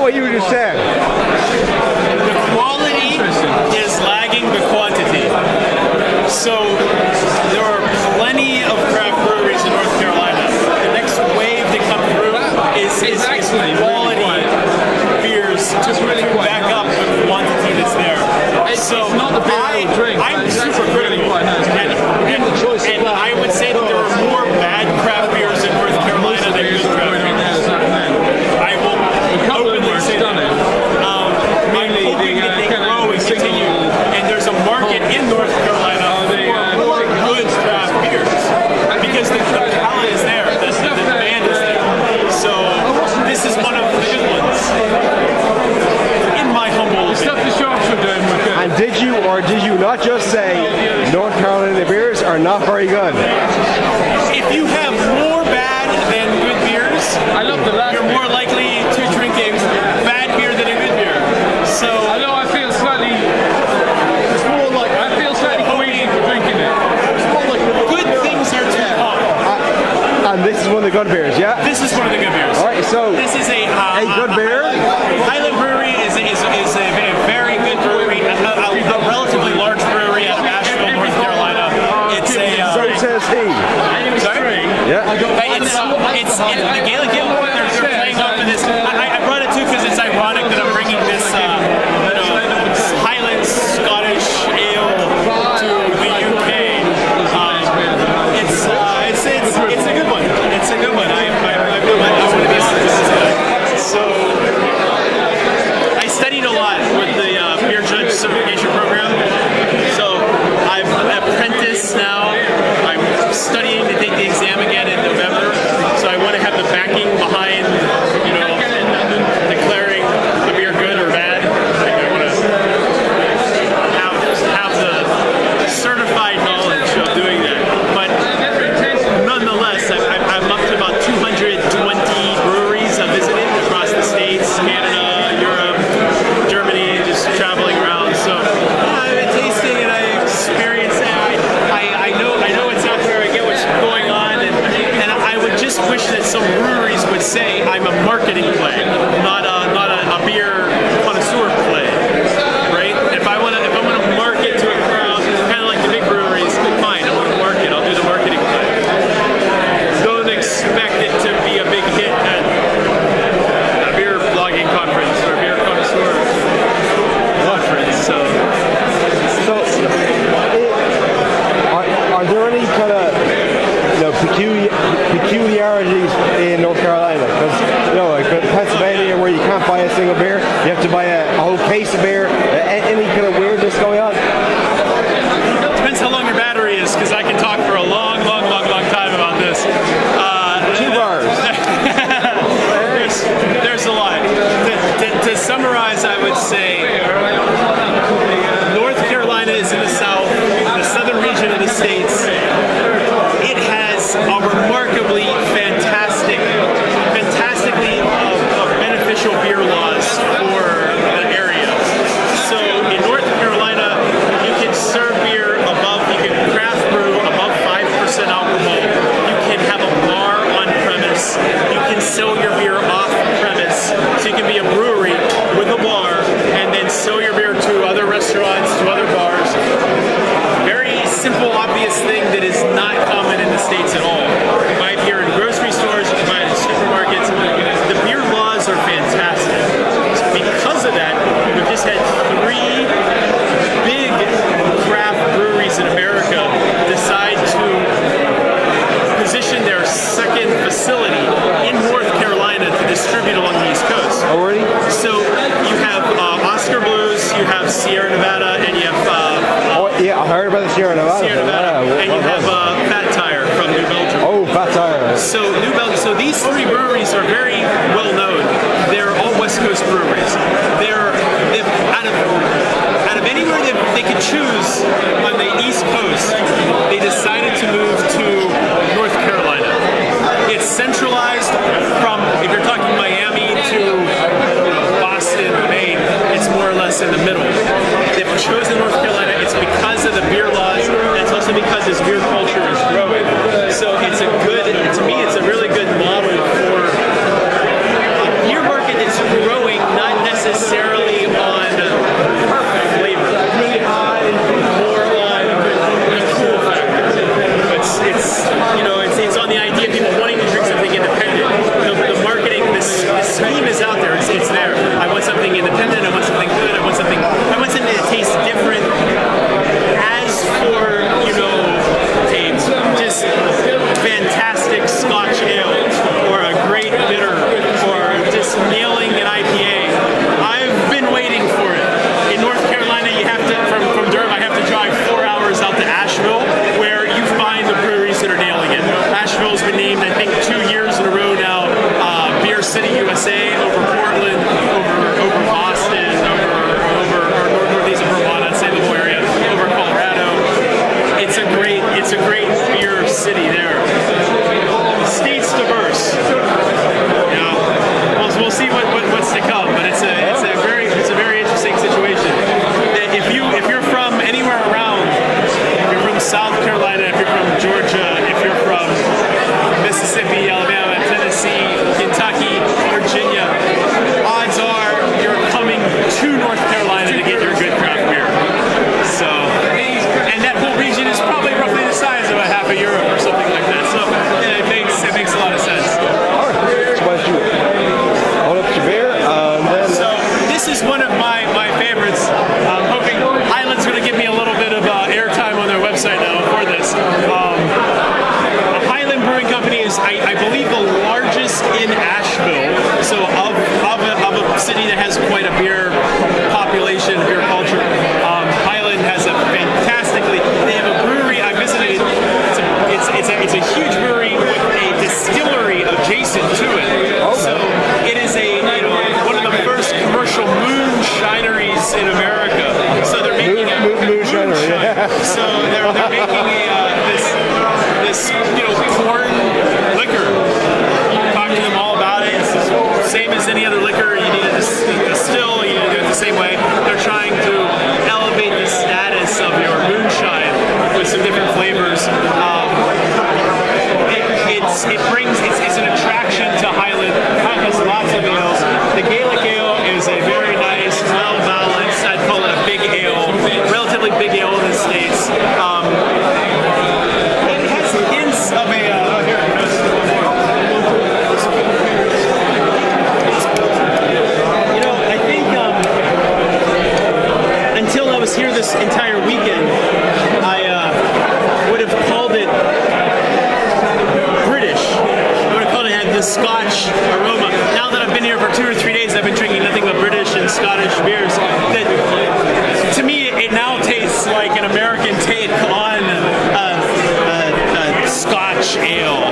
what you just said. The quality is lagging the quantity. So there are plenty of craft breweries in North Carolina. The next wave to come through is quality beers to back up the quantity that's there. So I'm super critical, and I would say that there are more bad craft beers in North Carolina than good craft beers. I will openly say that. I'm hoping that they grow and continue, and there's a market in North Carolina for good craft beers because the palate is there, the demand is there. So this is one of the good ones, in my humble opinion. And did you or did you not just say North Carolina beers are not very good? If you have more bad than good beers, you're more likely to drink a bad beer than a good beer. So I feel slightly queasy for drinking it. Good things are too common. And this is one of the good beers, yeah? This is one of the good beers. All right, so this is a good beer. Highland Brewery is a very good brewery, a relatively large brewery out of Asheville, North Carolina. It's a so says he. Sorry? Yeah. It's the Gaelic Ale. They're playing off of this. I brought it too because it's ironic that I'm bringing this Highland Scottish ale to the UK. It's a good one. It's a good one. I want to be so. I studied a lot with the beer judge certification program. So I'm an apprentice now. I'm studying to take the exam again in November. So I want to have the backing behind, declaring the beer good or bad. I want to have the certified knowledge of doing that. But nonetheless, I'm up to about 220 breweries I've visited across the States, Canada, Europe, Germany, just traveling around. So I've been tasting and I experience it. I know what's out there. I get what's going on, and I would just wish that some breweries would say I'm a marketing play, not a beer connoisseur play, right? If I want to market to a crowd, kind of like the big breweries, fine, I want to market. I'll do the marketing play. Don't expect it to be a big hit at a beer blogging conference or a beer connoisseur conference. So are there any kind of peculiarities in North Carolina? Because like Pennsylvania, where you can't buy a single beer, you have to buy a whole case of beer. Any kind of weirdness going on? Depends how long your battery is, because I can talk for a long time about this. 2 bars. there's a lot. To summarize, I would say North Carolina is in the south, the southern region of the states. It has a remarkably fantastically beneficial beer laws for the area. So in North Carolina, you can serve beer you can craft brew above 5% alcohol. You can have a bar on premise. You can sell your beer off premise. So you can be a brewery with a bar and then sell your beer to other restaurants, to other bars. Very simple, obvious thing that is not common in the States at all. You buy beer in grocery stores, you buy it in supermarkets. The beer laws are fantastic. Because of that, we've just had 3 big craft breweries in America decide to position their second facility in North Carolina to distribute along the East Coast. Already? So you have Oscar Blues, you have Sierra Nevada, and you have I heard about the Sierra Nevada. And you have Fat Tire from New Belgium. Oh, Fat Tire. So So these 3 breweries are very well known. They're all West Coast breweries. They're out of anywhere that they could choose on the East Coast, they decided to move to North Carolina. It's centralized from, if you're talking Miami to Boston, Maine, it's more or less in the middle. They've chosen North Carolina. It's because of the beer laws, and it's also because this beer culture is growing. So it's a good, to me, it's a really good model for a beer market that's growing, not USA, over Portland, over Boston, over northeast of Vermont, I'd say the whole area, over Colorado. It's a great beer city there. The state's diverse. Yeah, we'll see what's to come, but it's a very interesting situation. If you're from anywhere around, if you're from South Carolina, if you're from Georgia, if you're from Mississippi, Alabama, Tennessee, Kentucky, Virginia, odds are you're coming to North Carolina to get your good craft beer. So, and that whole region is probably roughly the size of a half of Europe or something like that. So yeah, it makes a lot of sense. All right. So why don't you hold up your beer? So this is one of my favorites. I'm hoping Highland's going to give me a little bit of airtime on their website now for this. Highland Brewing Company is, I believe, the largest in Asheville. So of a city that has quite a beer population, beer culture, Highland has a they have a brewery I visited. It's a huge brewery with a distillery adjacent to it. So it is one of the first commercial moonshineries in America. So they're making moonshine. So they're making this corn liquor. You can talk to them all about it. It's the same as any other liquor. You need to distill. You need to do it the same way. They're trying to elevate the status of your moonshine with some different flavors. It's an attraction to Highland. Highland has lots of ales. The Gaelic ale is a very nice, well-balanced, I'd call it a big ale, relatively big ale in the States. It has hints of a... here it goes. I think until I was here this entire weekend, I would have called it British. I would have called it had this Scotch aroma. Now that I've been here for 2 or 3 days, I've been drinking nothing but British and Scottish beers. That, to me, it now tastes like an American take on a Scotch ale.